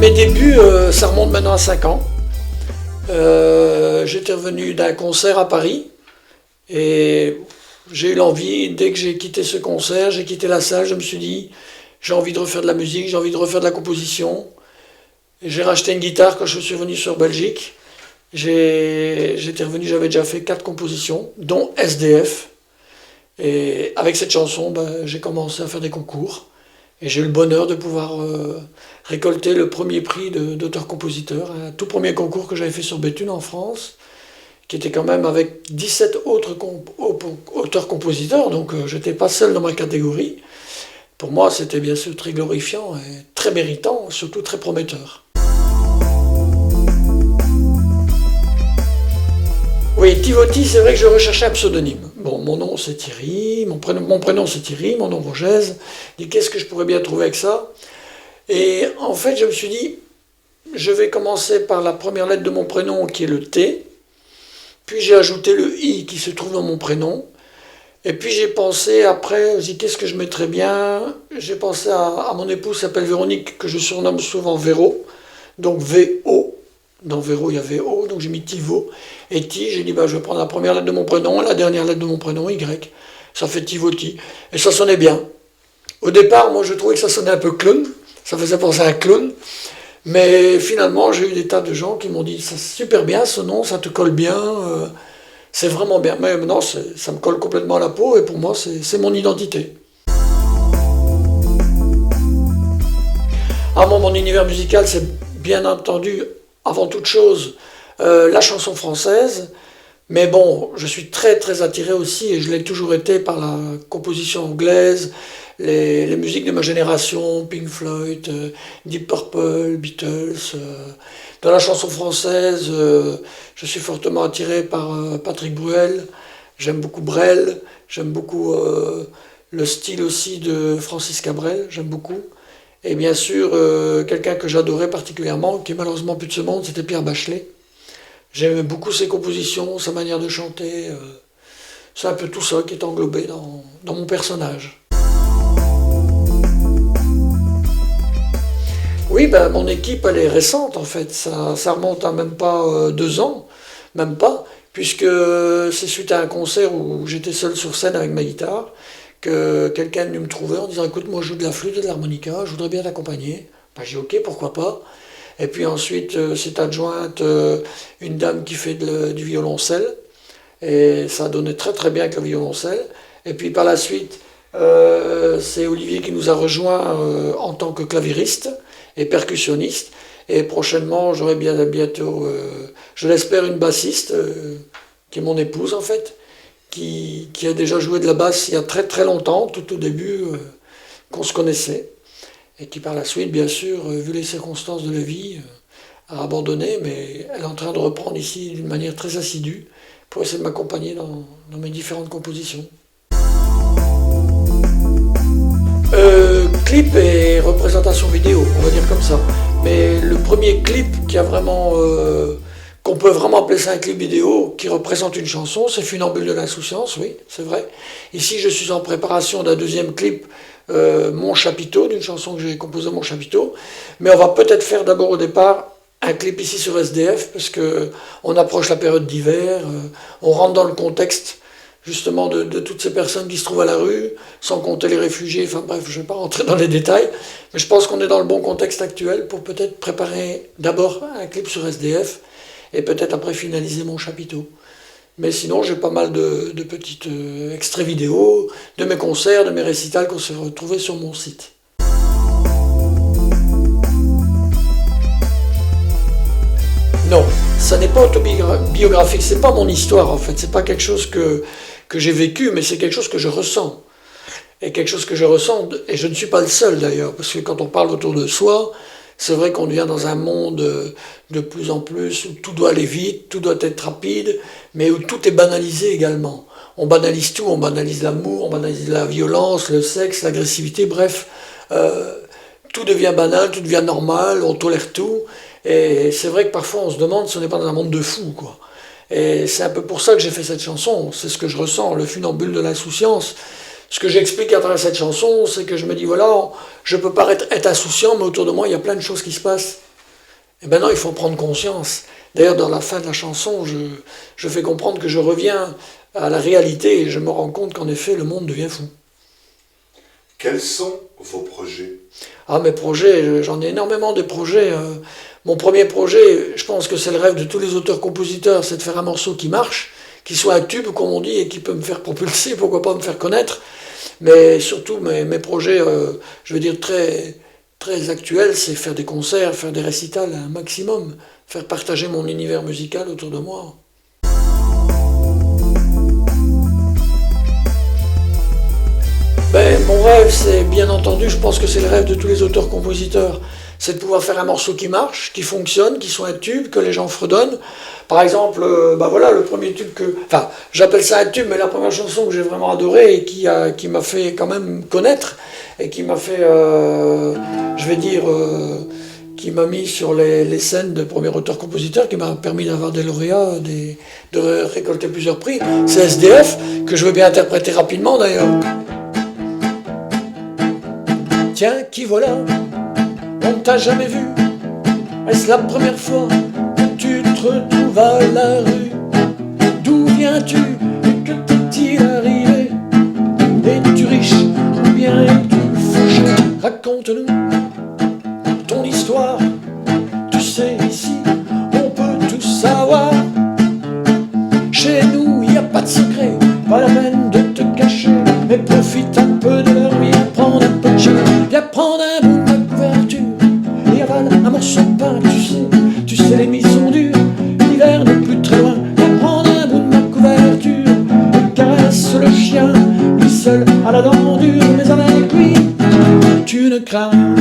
Mes débuts, ça remonte maintenant à 5 ans. J'étais revenu d'un concert à Paris et j'ai eu l'envie, dès que j'ai quitté ce concert, j'ai quitté la salle, je me suis dit, j'ai envie de refaire de la musique, j'ai envie de refaire de la composition. Et j'ai racheté une guitare quand je suis revenu sur Belgique. J'étais revenu, j'avais déjà fait 4 compositions, dont SDF. Et avec cette chanson, j'ai commencé à faire des concours. Et j'ai eu le bonheur de pouvoir récolter le premier prix d'auteur-compositeur, un tout premier concours que j'avais fait sur Béthune en France, qui était quand même avec 17 autres auteurs-compositeurs, donc j'étais pas seul dans ma catégorie. Pour moi, c'était bien sûr très glorifiant et très méritant, surtout très prometteur. Oui, Tivoti, c'est vrai que je recherchais un pseudonyme. Bon, mon nom c'est Thierry, mon prénom c'est Thierry, mon nom Vogèse. Je dis qu'est-ce que je pourrais bien trouver avec ça? Et en fait, je me suis dit, je vais commencer par la première lettre de mon prénom qui est le T, puis j'ai ajouté le I qui se trouve dans mon prénom, et puis j'ai pensé après, je dis qu'est-ce que je mettrais bien? J'ai pensé à mon épouse qui s'appelle Véronique, que je surnomme souvent Véro, donc V-O. Dans Véro, il y a V-O, donc j'ai mis Tivo. Et Ti, j'ai dit, je vais prendre la première lettre de mon prénom, la dernière lettre de mon prénom, Y. Ça fait Tivoti. Et ça sonnait bien. Au départ, moi, je trouvais que ça sonnait un peu clown. Ça faisait penser à un clown. Mais finalement, j'ai eu des tas de gens qui m'ont dit, c'est super bien ce nom, ça te colle bien. C'est vraiment bien. Mais maintenant, ça me colle complètement à la peau. Et pour moi, c'est mon identité. Ah, mon univers musical, c'est bien entendu, avant toute chose, la chanson française, mais bon, je suis très très attiré aussi, et je l'ai toujours été, par la composition anglaise, les musiques de ma génération, Pink Floyd, Deep Purple, Beatles. Dans la chanson française, je suis fortement attiré par Patrick Bruel, j'aime beaucoup Brel, j'aime beaucoup le style aussi de Francis Cabrel, j'aime beaucoup. Et bien sûr, quelqu'un que j'adorais particulièrement, qui est malheureusement plus de ce monde, c'était Pierre Bachelet. J'aimais beaucoup ses compositions, sa manière de chanter. C'est un peu tout ça qui est englobé dans mon personnage. Oui, mon équipe, elle est récente en fait. Ça remonte à même pas 2 ans, même pas, puisque c'est suite à un concert où j'étais seul sur scène avec ma guitare, que quelqu'un est venu me trouver en disant écoute, moi je joue de la flûte et de l'harmonica, je voudrais bien t'accompagner. J'ai dit ok, pourquoi pas. Et puis ensuite s'est adjointe une dame qui fait du violoncelle, et ça a donné très très bien avec le violoncelle. Et puis par la suite, c'est Olivier qui nous a rejoints en tant que claviériste et percussionniste. Et prochainement, j'aurai bientôt, je l'espère, une bassiste, qui est mon épouse en fait, qui a déjà joué de la basse il y a très très longtemps, tout au début qu'on se connaissait, et qui par la suite, bien sûr, vu les circonstances de la vie, a abandonné, mais elle est en train de reprendre ici d'une manière très assidue pour essayer de m'accompagner dans mes différentes compositions. Clip et représentation vidéo, on va dire comme ça. Mais le premier clip qui a vraiment... qu'on peut vraiment appeler ça un clip vidéo qui représente une chanson, c'est Funambule de l'insouciance, oui, c'est vrai. Ici, je suis en préparation d'un deuxième clip, Mon Chapiteau, d'une chanson que j'ai composée, Mon Chapiteau. Mais on va peut-être faire d'abord au départ un clip ici sur SDF, parce qu'on approche la période d'hiver, on rentre dans le contexte justement de toutes ces personnes qui se trouvent à la rue, sans compter les réfugiés, enfin bref, je ne vais pas rentrer dans les détails, mais je pense qu'on est dans le bon contexte actuel pour peut-être préparer d'abord un clip sur SDF, et peut-être après finaliser Mon Chapiteau. Mais sinon, j'ai pas mal de petits extraits vidéo de mes concerts, de mes récitals qu'on s'est retrouvés sur mon site. Non, ça n'est pas autobiographique, c'est pas mon histoire en fait, c'est pas quelque chose que j'ai vécu, mais c'est quelque chose que je ressens. Et quelque chose que je ressens, et je ne suis pas le seul d'ailleurs, parce que quand on parle autour de soi, c'est vrai qu'on devient dans un monde de plus en plus où tout doit aller vite, tout doit être rapide, mais où tout est banalisé également. On banalise tout, on banalise l'amour, on banalise la violence, le sexe, l'agressivité, bref. Tout devient banal, tout devient normal, on tolère tout. Et c'est vrai que parfois on se demande si on n'est pas dans un monde de fous, quoi. Et c'est un peu pour ça que j'ai fait cette chanson, c'est ce que je ressens, le funambule de l'insouciance. Ce que j'explique à travers cette chanson, c'est que je me dis, voilà, je peux paraître être insouciant, mais autour de moi, il y a plein de choses qui se passent Et maintenant, il faut en prendre conscience. D'ailleurs, dans la fin de la chanson, je fais comprendre que je reviens à la réalité et je me rends compte qu'en effet, le monde devient fou. Quels sont vos projets? Ah, mes projets, j'en ai énormément de projets. Mon premier projet, je pense que c'est le rêve de tous les auteurs-compositeurs, c'est de faire un morceau qui marche, qui soit un tube, comme on dit, et qui peut me faire propulser, pourquoi pas me faire connaître. Mais surtout, mes projets, je veux dire, très actuels, c'est faire des concerts, faire des récitals un maximum, faire partager mon univers musical autour de moi. Ben, mon rêve, c'est bien entendu, je pense que c'est le rêve de tous les auteurs-compositeurs, c'est de pouvoir faire un morceau qui marche, qui fonctionne, qui soit un tube, que les gens fredonnent. Par exemple, ben voilà, le premier tube que... Enfin, j'appelle ça un tube, mais la première chanson que j'ai vraiment adorée et qui m'a fait quand même connaître, et qui m'a fait, je vais dire, qui m'a mis sur les scènes de premier auteur-compositeur, qui m'a permis d'avoir des lauréats, de récolter plusieurs prix, c'est SDF, que je veux bien interpréter rapidement d'ailleurs. Tiens, qui voilà? On t'a jamais vu? Est-ce la première fois que tu te retrouves à la rue? D'où viens-tu et que t'est-il arrivé? Es-tu riche ou bien es-tu fauché? Raconte-nous ton histoire. Tu sais, ici, on peut tout savoir. Chez nous, y a pas de secret, pas la peine de te cacher. Mais profite un peu de leur vie, prendre un peu de chien. Viens prendre un bout de ma couverture et avale un morceau de pain, tu sais les nuits sont dures, l'hiver n'est plus très loin. Viens prendre un bout de ma couverture et caresse le chien, lui seul à la dent dure, mais avec lui, tu ne crains rien.